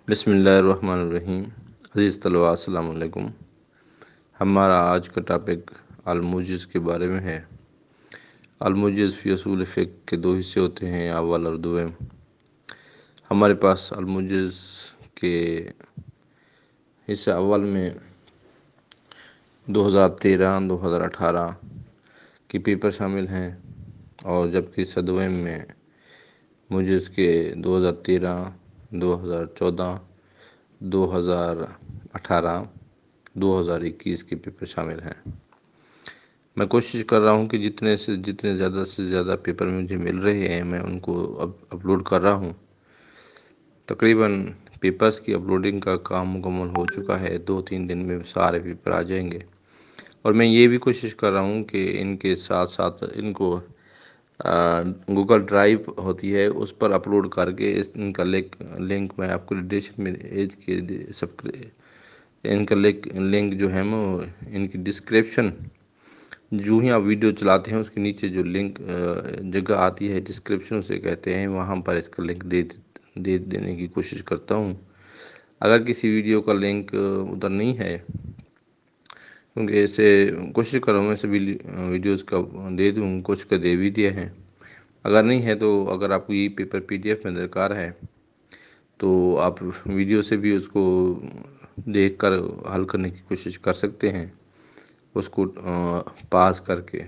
بسم اللہ الرحمن الرحیم۔ عزیز طلباء السلام علیکم۔ ہمارا آج کا ٹاپک الموجز کے بارے میں ہے۔ الموجز فی اصول فقہ کے دو حصے ہوتے ہیں، اول اور دوم۔ ہمارے پاس الموجز کے حصہ اول میں 2013-2018 کی پیپر شامل ہیں، اور جبکہ حصہ دوم میں موجز کے 2013، 2014، 2018، 2021 کے پیپر شامل ہیں۔ میں کوشش کر رہا ہوں کہ جتنے زیادہ سے زیادہ پیپر مجھے مل رہے ہیں میں ان کو اپلوڈ کر رہا ہوں۔ تقریباً پیپرز کی اپلوڈنگ کا کام مکمل ہو چکا ہے، 2-3 دن میں سارے پیپر آ جائیں گے، اور میں یہ بھی کوشش کر رہا ہوں کہ ان کے ساتھ ساتھ ان کو گوگل ڈرائیو ہوتی ہے اس پر اپلوڈ کر کے ان کا لنک میں آپ کو ڈسکرپشن میں ان کا لنک جو ہے وہ ان کی ڈسکرپشن، جو ہی آپ ویڈیو چلاتے ہیں اس کے نیچے جو لنک جگہ آتی ہے ڈسکرپشن اسے کہتے ہیں، وہاں پر اس کا لنک دے دینے کی کوشش کرتا ہوں۔ اگر کسی ویڈیو کا لنک ادھر نہیں ہے، کیونکہ ایسے کوشش کر رہا ہوں ایسے ویڈیوز کا دے دوں، کچھ کا دے بھی دیا ہے۔ اگر نہیں ہے تو اگر آپ کو یہ پیپر PDF میں درکار ہے تو آپ ویڈیو سے بھی اس کو دیکھ کر حل کرنے کی کوشش کر سکتے ہیں، اس کو پاس کر کے۔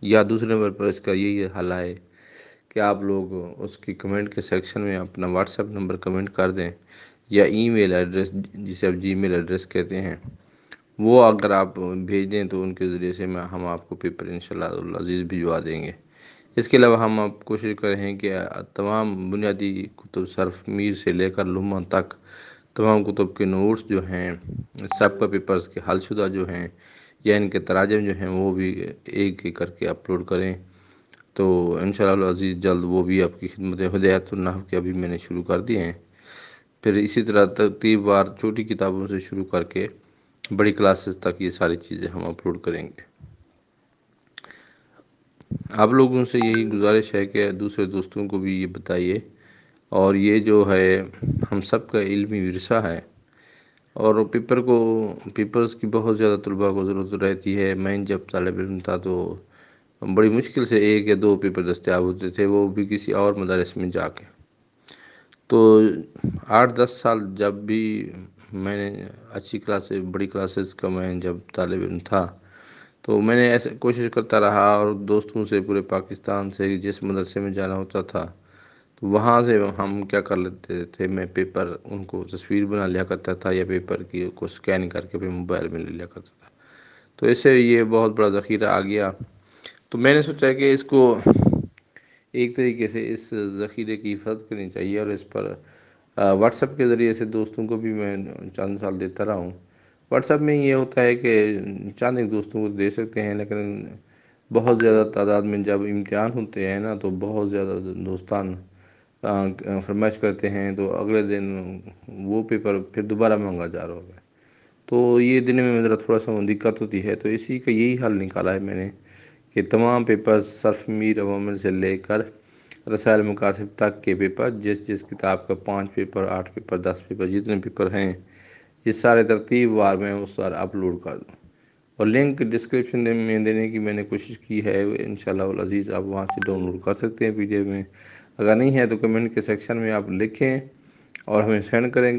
یا دوسرے نمبر پر اس کا یہی حل ہے کہ آپ لوگ اس کی کمنٹ کے سیکشن میں اپنا واٹس ایپ نمبر کمنٹ کر دیں، یا ای میل ایڈریس جسے آپ جی میل ایڈریس کہتے ہیں، وہ اگر آپ بھیج دیں تو ان کے ذریعے سے ہم آپ کو پیپر انشاءاللہ العزیز بھجوا دیں گے۔ اس کے علاوہ ہم آپ کوشش کر رہے ہیں کہ تمام بنیادی کتب صرف میر سے لے کر لمہ تک تمام کتب کے نوٹس جو ہیں، سابقہ پیپرز کے حل شدہ جو ہیں یا ان کے تراجم جو ہیں وہ بھی ایک ایک کر کے اپلوڈ کریں، تو انشاءاللہ العزیز جلد وہ بھی آپ کی خدمت ہدایت النحو کے ابھی میں نے شروع کر دیے ہیں۔ پھر اسی طرح ترتیب وار چھوٹی کتابوں سے شروع کر کے بڑی کلاسز تک یہ ساری چیزیں ہم اپلوڈ کریں گے۔ آپ لوگوں سے یہی گزارش ہے کہ دوسرے دوستوں کو بھی یہ بتائیے، اور یہ جو ہے ہم سب کا علمی ورثہ ہے، اور پیپرز کی بہت زیادہ طلباء کو ضرورت رہتی ہے۔ میں جب طالب علم تھا تو بڑی مشکل سے 1 یا 2 پیپر دستیاب ہوتے تھے، وہ بھی کسی اور مدارس میں جا کے۔ تو 8-10 سال جب بھی میں نے اچھی کلاسز، بڑی کلاسز کا میں جب طالب علم تھا تو میں نے ایسے کوشش کرتا رہا، اور دوستوں سے پورے پاکستان سے جس مدرسے میں جانا ہوتا تھا تو وہاں سے ہم کیا کر لیتے تھے، میں پیپر ان کو تصویر بنا لیا کرتا تھا، یا پیپر کو سکین کر کے اپنے موبائل میں لے لیا کرتا تھا۔ تو اس سے یہ بہت بڑا ذخیرہ آ گیا، تو میں نے سوچا کہ اس کو ایک طریقے سے اس ذخیرے کی حفاظت کرنی چاہیے، اور اس پر واٹس ایپ کے ذریعے سے دوستوں کو بھی میں چند سال دیتا رہا ہوں۔ واٹس ایپ میں یہ ہوتا ہے کہ چند ایک دوستوں کو دے سکتے ہیں، لیکن بہت زیادہ تعداد میں جب امتحان ہوتے ہیں نا تو بہت زیادہ دوستان فرمائش کرتے ہیں، تو اگلے دن وہ پیپر پھر دوبارہ مانگا جا رہا ہوگا، تو یہ دینے میں میرا تھوڑا سا دقت ہوتی ہے۔ تو اسی کا یہی حل نکالا ہے میں نے کہ تمام پیپر صرف میر عوامل سے لے کر رسائل مکاسب تک کے پیپر، جس کتاب کا 5 پیپر، 8 پیپر، 10 پیپر، جتنے پیپر ہیں، یہ سارے ترتیب وار میں اس پر اپلوڈ کر دوں، اور لنک ڈسکرپشن میں دینے کی میں نے کوشش کی ہے۔ انشاءاللہ العزیز آپ وہاں سے ڈاؤن لوڈ کر سکتے ہیں PDF میں۔ اگر نہیں ہے تو کمنٹ کے سیکشن میں آپ لکھیں اور ہمیں سینڈ کریں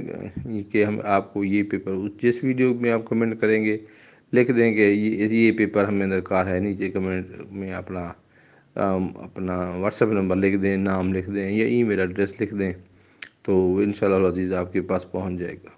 کہ ہم آپ کو یہ پیپر، جس ویڈیو میں آپ کمنٹ کریں گے لکھ دیں کہ یہ پیپر ہمیں درکار ہے، نیچے کمنٹ میں اپنا واٹس ایپ نمبر لکھ دیں، نام لکھ دیں، یا ای میل ایڈریس لکھ دیں، تو انشاءاللہ العزیز آپ کے پاس پہنچ جائے گا۔